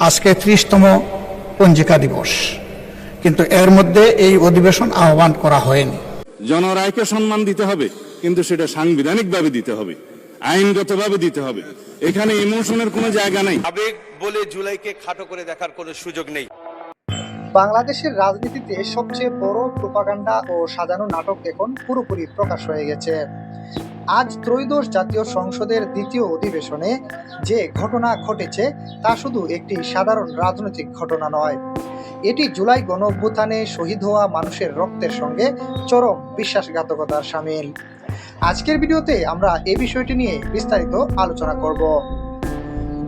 আজকে 30তম পঞ্জিকা দিবস, কিন্তু এর মধ্যে এই অধিবেশন আহ্বান করা হয়নি। জনরায়কে সম্মান দিতে হবে, কিন্তু সেটা সাংবিধানিকভাবে দিতে হবে, আইনগতভাবে দিতে হবে। এখানে ইমোশনের কোনো জায়গা নাই। আবেগ বলে জুলাইকে খাটো করে দেখার কোনো সুযোগ নেই। বাংলাদেশের রাজনীতিতে সবচেয়ে বড় প্রোপাগান্ডা ও সাজানো নাটক এখন পুরোপুরি প্রকাশ হয়ে গেছে। আজ ত্রয়োদশ জাতীয় সংসদের দ্বিতীয় অধিবেশনে যে ঘটনা ঘটেছে তা শুধু একটি সাধারণ রাজনৈতিক ঘটনা নয়, এটি জুলাই গণঅভ্যুত্থানে শহীদ হওয়া মানুষের রক্তের সঙ্গে চরম বিশ্বাসঘাতকতার শামিল। আজকের ভিডিওতে আমরা এই বিষয়টি নিয়ে বিস্তারিত আলোচনা করব।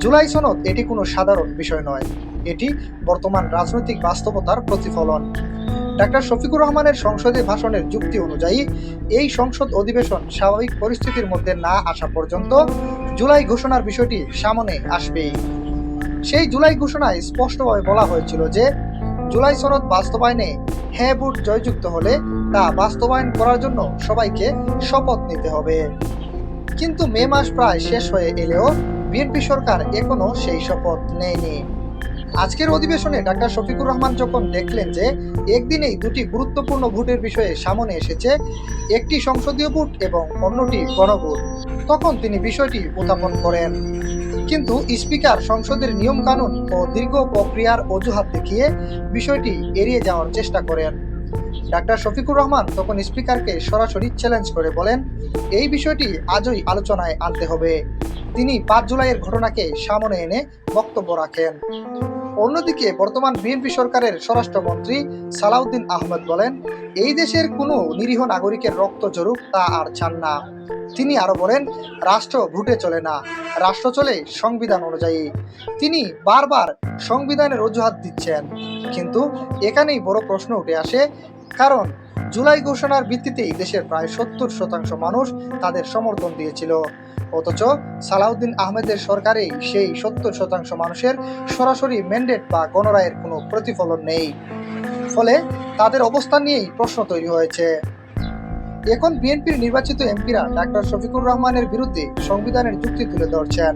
জুলাই সনদ এটি কোনো সাধারণ বিষয় নয়, এটি বর্তমান রাজনৈতিক বাস্তবতার প্রতিফলন। ডাক্তার শফিকুর রহমানের সংসদে ভাষণের যুক্তি অনুযায়ী এই সংসদ অধিবেশন স্বাভাবিক পরিস্থিতির মধ্যে না আসা পর্যন্ত জুলাই ঘোষণার বিষয়টি সামনে আসবেই। সেই জুলাই ঘোষণায় স্পষ্টভাবে বলা হয়েছিল যে জুলাই সনদ বাস্তবায়নে হ্যাঁ ভোট জয়যুক্ত হলে তা বাস্তবায়ন করার জন্য সবাইকে শপথ নিতে হবে। কিন্তু মে মাস প্রায় শেষ হয়ে এলেও বিএনপি সরকার এখনো সেই শপথ নেয়নি। আজকের অধিবেশনে ডাক্তার শফিকুর রহমান যখন দেখলেন যে একদিনেই দুটি গুরুত্বপূর্ণ ভোটের বিষয়ে সামনে এসেছে, একটি সংসদীয় ভোট এবং অন্যটি গণভোট, তখন তিনি বিষয়টি উত্থাপন করেন। কিন্তু স্পিকার সংসদের নিয়ম কানুন ও দীর্ঘ প্রক্রিয়ার অজুহাত দেখিয়ে বিষয়টি এড়িয়ে যাওয়ার চেষ্টা করেন। ডাক্তার শফিকুর রহমান তখন স্পিকারকে সরাসরি চ্যালেঞ্জ করে বলেন, এই বিষয়টি আজই আলোচনায় আনতে হবে। তিনি 5 জুলাইয়ের ঘটনাকে সামনে এনে বক্তব্য রাখেন। অন্যদিকে বর্তমান বিএনপি সরকারের স্বরাষ্ট্রমন্ত্রী সালাউদ্দিন আহমেদ বলেন, এই দেশের কোনো নিরীহ নাগরিকের রক্ত ঝরুক তা আর চান না। তিনি আরো বলেন, রাষ্ট্র ভোটে চলে না, রাষ্ট্র চলে সংবিধান অনুযায়ী। তিনি বারবার সংবিধানের অজুহাত দিচ্ছেন, কিন্তু এখানেই বড় প্রশ্ন উঠে আসে, কারণ জুলাই ঘোষণার ভিত্তিতেই দেশের প্রায় 70% মানুষ তাদের সমর্থন দিয়েছিল, অথচ সালাউদ্দিন আহমেদের সরকারেই সেই 70% মানুষের সরাসরি ম্যান্ডেট বা গণরায়ের কোনো প্রতিফলন নেই। ফলে তাদের অবস্থান নিয়েই প্রশ্ন তৈরি হয়েছে। এখন বিএনপির নির্বাচিত এমপিরা ডাক্তার শফিকুর রহমানের বিরুদ্ধে সংবিধানের যুক্তি তুলে ধরছেন।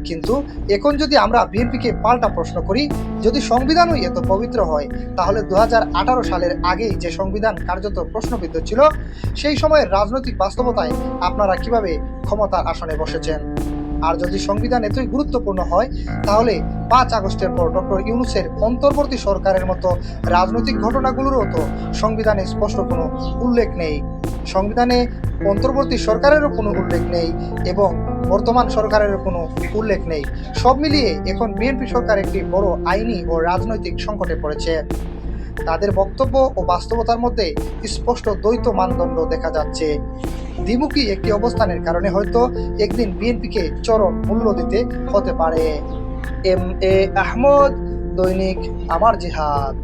কিন্তু এখন যদি আমরা বিএনপিকে পাল্টা প্রশ্ন করি, যদি সংবিধানই এত পবিত্র হয়, তাহলে 2018 সালের আগেই যে সংবিধান কার্যত প্রশ্নবিদ্ধ ছিল, সেই সময়ের রাজনৈতিক বাস্তবতায় আপনারা কিভাবে ক্ষমতার আসনে বসেছেন? আর যদি সংবিধান এতই গুরুত্বপূর্ণ হয়, তাহলে 5 আগস্টের পর ডক্টর ইউনূসের অন্তর্বর্তী সরকারের মতো রাজনৈতিক ঘটনাগুলোরও তো সংবিধানে স্পষ্ট কোনো উল্লেখ নেই। সংবিধানে অন্তর্বর্তী সরকারেরও কোনো উল্লেখ নেই এবং বর্তমান সরকারেরও কোনো উল্লেখ নেই। সব মিলিয়ে এখন বিএনপি সরকার একটি বড় আইনি ও রাজনৈতিক সংকটে পড়েছে। তাদের বক্তব্য ও বাস্তবতার মধ্যে স্পষ্ট দ্বৈত মানদণ্ড দেখা যাচ্ছে। দ্বিমুখী একটি অবস্থানের কারণে হয়তো একদিন বিএনপিকে চরম মূল্য দিতে হতে পারে। এম এ আহমদ, দৈনিক আমার জিহাদ।